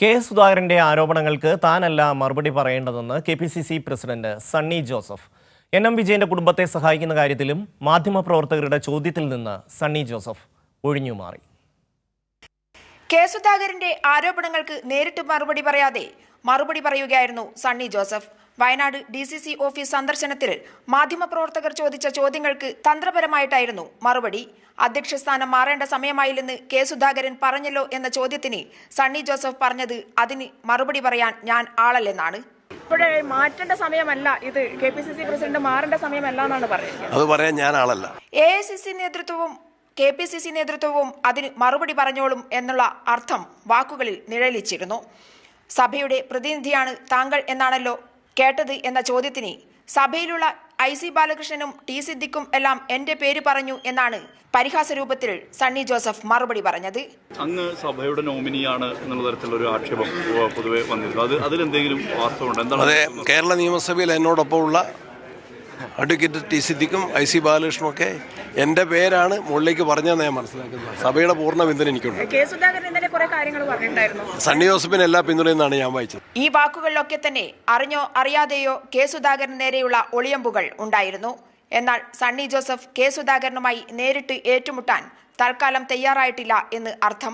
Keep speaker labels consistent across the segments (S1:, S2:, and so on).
S1: K സുധാകരന്റെ ആരോപണങ്ങൾക്ക് താനല്ല മറുപടി പറയേണ്ടതെന്ന് കെ.പി.സി.സി പ്രസിഡന്റ് സണ്ണി ജോസഫ്. എൻ.എം. വിജയന്റെ കുടുംബത്തെ സഹായിക്കുന്ന കാര്യത്തിലും മാധ്യമപ്രവർത്തകരുടെ ചോദ്യത്തിൽ നിന്ന് സണ്ണി ജോസഫ് ഒഴിഞ്ഞുമാറി.
S2: കെ സുധാകരന്റെ ആരോപണങ്ങൾക്ക് നേരിട്ട് മറുപടി പറയാതെ മറുപടി പറയുകയായിരുന്നു സണ്ണി ജോസഫ്. വയനാട് DCC ഓഫീസ് സന്ദർശനത്തിൽ മാധ്യമപ്രവർത്തകർ ചോദിച്ച ചോദ്യങ്ങൾക്ക് തന്ത്രപരമായിട്ടായിരുന്നു മറുപടി. അധ്യക്ഷ സ്ഥാനം മാറേണ്ട സമയമായില്ലെന്ന് കെ സുധാകരൻ പറഞ്ഞല്ലോ എന്ന ചോദ്യത്തിന് സണ്ണി ജോസഫ് പറഞ്ഞത് അതിന് മറുപടി പറയാൻ ഞാൻ ആളല്ലെന്നാണ്.
S3: ഇപ്പോഴേ മാറ്റേണ്ട സമയമല്ല, ഇത് KPCC പ്രസിഡന്റ് മാറേണ്ട സമയമല്ല എന്നാണ് പറയുന്നത്.
S4: അത് പറയാൻ ഞാൻ ആളല്ല.
S2: AICC നേതൃത്വവും KPCC നേതൃത്വവും അതിന് മറുപടി പറഞ്ഞോളും എന്നുള്ള അർത്ഥം വാക്കുകളിൽ നിഴലിച്ചിരുന്നു. സഭയുടെ പ്രതിനിധിയാണ് താങ്കൾ എന്നാണല്ലോ കേട്ടത് എന്ന ചോദ്യത്തിന് സഭയിലുള്ള IC ബാലകൃഷ്ണനും T സിദ്ദിഖും എല്ലാം എന്റെ പേര് പറഞ്ഞു എന്നാണ് പരിഹാസ രൂപത്തിൽ സണ്ണി ജോസഫ് മറുപടി പറഞ്ഞത്.
S5: അങ്ങ് സഭയുടെ നോമിനിയാണ് എന്നുള്ള തരത്തിലൊരു ആക്ഷേപം പൊതുവെ വന്നിരുന്നു. അതിലെന്തെങ്കിലും വാസ്തവമുണ്ട്? എന്താണ്?
S4: അതെ, കേരള നിയമസഭയിൽ എന്നോടൊപ്പമുള്ള അഡ്വക്കേറ്റ് T സിദ്ദിഖും IC ബാലകൃഷ്ണനും ഒക്കെ എൻ്റെ പേരാണ് മുകളിലേക്ക് പറഞ്ഞതെന്ന് ഞാൻ മനസ്സിലാക്കുന്നത്. സഭയുടെ പൂർണ്ണ പിന്തുണ എനിക്കുണ്ട്.
S3: കെ സുധാകരൻ ഇന്നലെ കുറെ കാര്യങ്ങൾ പറഞ്ഞിട്ടുണ്ടായിരുന്നു.
S4: സണ്ണി ജോസഫിന് എല്ലാ പിന്തുണയെന്നാണ് ഞാൻ വായിച്ചത്.
S2: ഈ വാക്കുകളിലൊക്കെ തന്നെ അറിഞ്ഞോ അറിയാതെയോ കെ സുധാകരന് നേരെയുള്ള ഒളിയമ്പുകൾ ഉണ്ടായിരുന്നു. എന്നാൽ സണ്ണി ജോസഫ് കെ സുധാകരനുമായി നേരിട്ട് ഏറ്റുമുട്ടാൻ തൽക്കാലം തയ്യാറായിട്ടില്ല എന്ന് അർത്ഥം.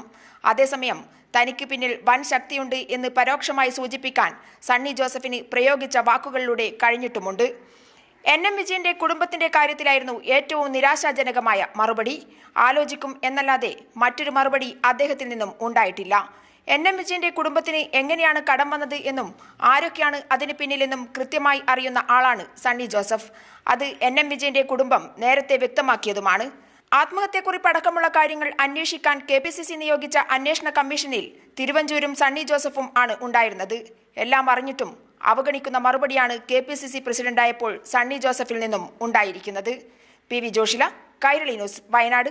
S2: അതേസമയം തനിക്ക് പിന്നിൽ വൻ ശക്തിയുണ്ട് എന്ന് പരോക്ഷമായി സൂചിപ്പിക്കാൻ സണ്ണി ജോസഫിന് പ്രയോഗിച്ച വാക്കുകളിലൂടെ കഴിഞ്ഞിട്ടുമുണ്ട്. N.M. വിജയന്റെ കുടുംബത്തിന്റെ കാര്യത്തിലായിരുന്നു ഏറ്റവും നിരാശാജനകമായ മറുപടി. ആലോചിക്കും എന്നല്ലാതെ മറ്റൊരു മറുപടി അദ്ദേഹത്തിൽ നിന്നും ഉണ്ടായിട്ടില്ല. N.M. വിജയന്റെ കുടുംബത്തിന് എങ്ങനെയാണ് കടം വന്നത് എന്നും ആരൊക്കെയാണ് അതിന് പിന്നിലെന്നും കൃത്യമായി അറിയുന്ന ആളാണ് സണ്ണി ജോസഫ്. അത് N.M. വിജയന്റെ കുടുംബം നേരത്തെ വ്യക്തമാക്കിയതുമാണ്. ആത്മഹത്യക്കുറിപ്പടക്കമുള്ള കാര്യങ്ങൾ അന്വേഷിക്കാൻ KPCC നിയോഗിച്ച അന്വേഷണ കമ്മീഷനിൽ തിരുവഞ്ചൂരും സണ്ണി ജോസഫും ആണ് ഉണ്ടായിരുന്നത്. എല്ലാം അറിഞ്ഞിട്ടും അവഗണിക്കുന്ന മറുപടിയാണ് KPCC പ്രസിഡന്റായപ്പോൾ സണ്ണി ജോസഫിൽ നിന്നും ഉണ്ടായിരിക്കുന്നത്. PV Joshila, Kairali news, Wayanad.